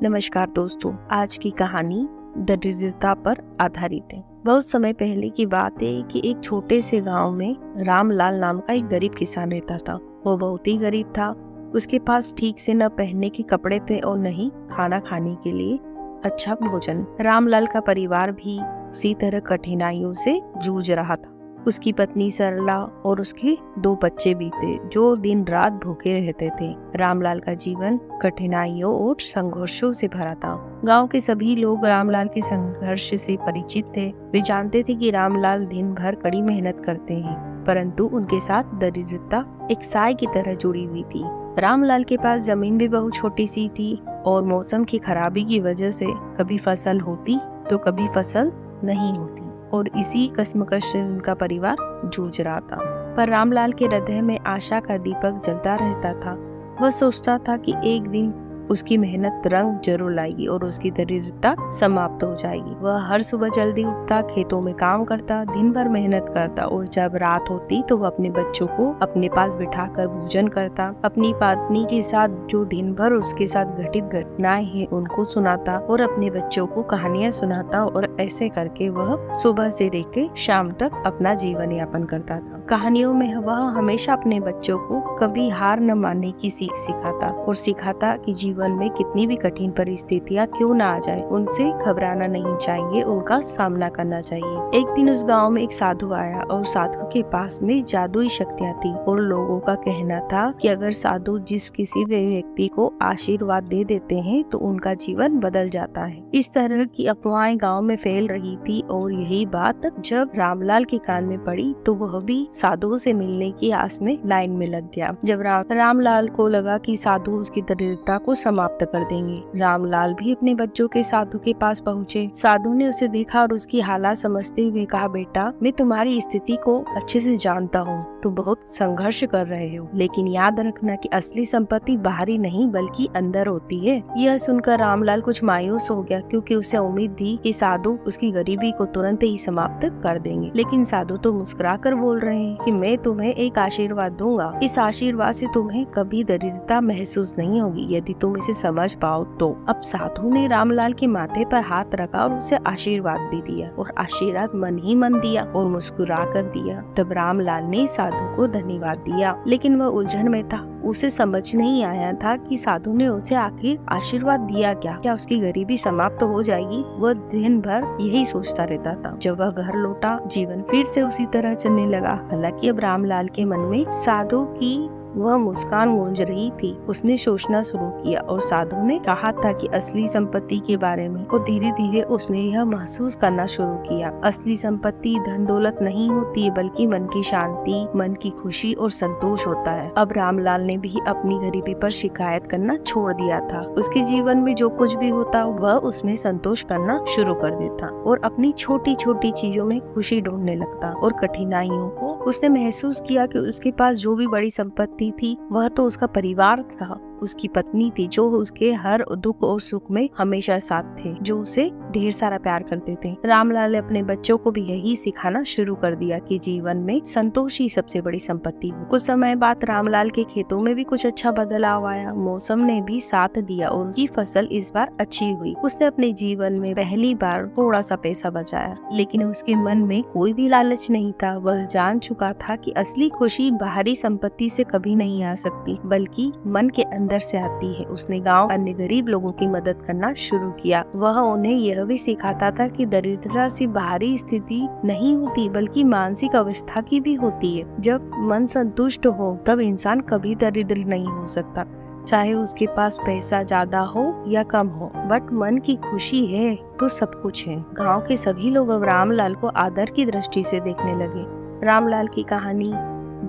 नमस्कार दोस्तों, आज की कहानी दरिद्रता पर आधारित है। बहुत समय पहले की बात है कि एक छोटे से गांव में रामलाल नाम का एक गरीब किसान रहता था। वो बहुत ही गरीब था। उसके पास ठीक से न पहनने के कपड़े थे और न ही खाना खाने के लिए अच्छा भोजन। रामलाल का परिवार भी उसी तरह कठिनाइयों से जूझ रहा था। उसकी पत्नी सरला और उसके 2 बच्चे भी थे जो दिन रात भूखे रहते थे। रामलाल का जीवन कठिनाइयों और संघर्षों से भरा था। गांव के सभी लोग रामलाल के संघर्ष से परिचित थे। वे जानते थे कि रामलाल दिन भर कड़ी मेहनत करते हैं, परंतु उनके साथ दरिद्रता एक साए की तरह जुड़ी हुई थी। रामलाल के पास जमीन भी बहुत छोटी सी थी और मौसम की खराबी की वजह से कभी फसल होती तो कभी फसल नहीं होती, और इसी कश्मकश से उनका परिवार जूझ रहा था। पर रामलाल के हृदय में आशा का दीपक जलता रहता था। वह सोचता था कि एक दिन उसकी मेहनत रंग जरूर लाएगी और उसकी दरिद्रता समाप्त हो जाएगी। वह हर सुबह जल्दी उठता, खेतों में काम करता, दिन भर मेहनत करता, और जब रात होती तो वह अपने बच्चों को अपने पास बिठाकर भोजन करता। अपनी पत्नी के साथ जो दिन भर उसके साथ घटित घटनाएं हैं उनको सुनाता और अपने बच्चों को कहानियां सुनाता, और ऐसे करके वह सुबह से लेकर शाम तक अपना जीवन यापन करता था। कहानियों में वह हमेशा अपने बच्चों को कभी हार न मानने की सीख सिखाता और सिखाता कि जीवन में कितनी भी कठिन परिस्थितियां क्यों ना आ जाए, उनसे घबराना नहीं चाहिए, उनका सामना करना चाहिए। एक दिन उस गांव में एक साधु आया और साधु के पास में जादुई शक्तियां थी, और लोगों का कहना था कि अगर साधु जिस किसी भी व्यक्ति को आशीर्वाद दे देते हैं तो उनका जीवन बदल जाता है। इस तरह की अफवाहें गाँव में फैल रही थी, और यही बात जब रामलाल के कान में पड़ी तो वह भी साधु से मिलने की आस में लाइन में लग गया। जब रामलाल को लगा कि साधु उसकी दरिद्रता को समाप्त कर देंगे, रामलाल भी अपने बच्चों के साधु के पास पहुँचे। साधु ने उसे देखा और उसकी हालत समझते हुए कहा, बेटा, मैं तुम्हारी स्थिति को अच्छे से जानता हूँ। तुम बहुत संघर्ष कर रहे हो, लेकिन याद रखना कि असली संपत्ति बाहरी नहीं बल्कि अंदर होती है। यह सुनकर रामलाल कुछ मायूस हो गया, क्योंकि उसे उम्मीद थी कि साधु उसकी गरीबी को तुरंत ही समाप्त कर देंगे। लेकिन साधु तो मुस्कुरा कर बोल रहे हैं कि मैं तुम्हें एक आशीर्वाद दूंगा। इस आशीर्वाद से तुम्हें कभी दरिद्रता महसूस नहीं होगी, यदि तुम इसे समझ पाओ तो। अब साधु ने रामलाल के माथे पर हाथ रखा और उसे आशीर्वाद भी दिया, और आशीर्वाद मन ही मन दिया और मुस्कुरा कर दिया। तब रामलाल ने साधु को धन्यवाद दिया, लेकिन वह उलझन में था। उसे समझ नहीं आया था कि साधु ने उसे आखिर आशीर्वाद दिया क्या उसकी गरीबी समाप्त हो जाएगी। वह दिन भर यही सोचता रहता था। जब वह घर लौटा, जीवन फिर से उसी तरह चलने लगा। हालांकि अब रामलाल के मन में साधु की वह मुस्कान गूंज रही थी। उसने सोचना शुरू किया, और साधु ने कहा था कि असली संपत्ति के बारे में, और धीरे धीरे उसने यह महसूस करना शुरू किया। असली संपत्ति धन दौलत नहीं होती है, बल्कि मन की शांति, मन की खुशी और संतोष होता है। अब रामलाल ने भी अपनी गरीबी पर शिकायत करना छोड़ दिया था। उसके जीवन में जो कुछ भी होता वह उसमें संतोष करना शुरू कर देता, और अपनी छोटी छोटी चीजों में खुशी ढूंढने लगता। और कठिनाइयों को उसने महसूस किया कि उसके पास जो भी बड़ी संपत्ति थी वह तो उसका परिवार था, उसकी पत्नी थी, जो उसके हर दुख और सुख में हमेशा साथ थे, जो उसे ढेर सारा प्यार करते थे। रामलाल ने अपने बच्चों को भी यही सिखाना शुरू कर दिया कि जीवन में संतोष ही सबसे बड़ी संपत्ति है। कुछ समय बाद रामलाल के खेतों में भी कुछ अच्छा बदलाव आया। मौसम ने भी साथ दिया और उसकी फसल इस बार अच्छी हुई। उसने अपने जीवन में पहली बार थोड़ा सा पैसा बचाया, लेकिन उसके मन में कोई भी लालच नहीं था। वह जान चुका था कि असली खुशी बाहरी संपत्ति से कभी नहीं आ सकती, बल्कि मन के अंदर से आती है। उसने गांव अन्य गरीब लोगों की मदद करना शुरू किया। वह उन्हें यह भी सिखाता था कि दरिद्रता से बाहरी स्थिति नहीं होती, बल्कि मानसिक अवस्था की भी होती है। जब मन संतुष्ट हो तब इंसान कभी दरिद्र नहीं हो सकता, चाहे उसके पास पैसा ज्यादा हो या कम हो। बट मन की खुशी है तो सब कुछ है। गाँव के सभी लोग अब रामलाल को आदर की दृष्टि से देखने लगे। रामलाल की कहानी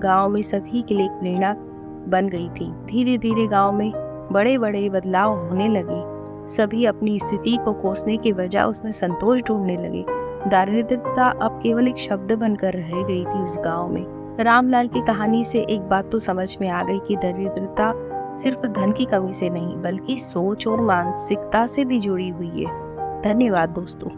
गाँव में सभी के लिए प्रेरणा बन गई थी। धीरे धीरे गांव में बड़े बड़े बदलाव होने लगे। सभी अपनी स्थिति को कोसने के बजाय उसमें संतोष ढूंढने लगे। दारिद्रता अब केवल एक शब्द बनकर रह गई थी उस गांव में। रामलाल की कहानी से एक बात तो समझ में आ गई कि दरिद्रता सिर्फ धन की कमी से नहीं, बल्कि सोच और मानसिकता से भी जुड़ी हुई है। धन्यवाद दोस्तों।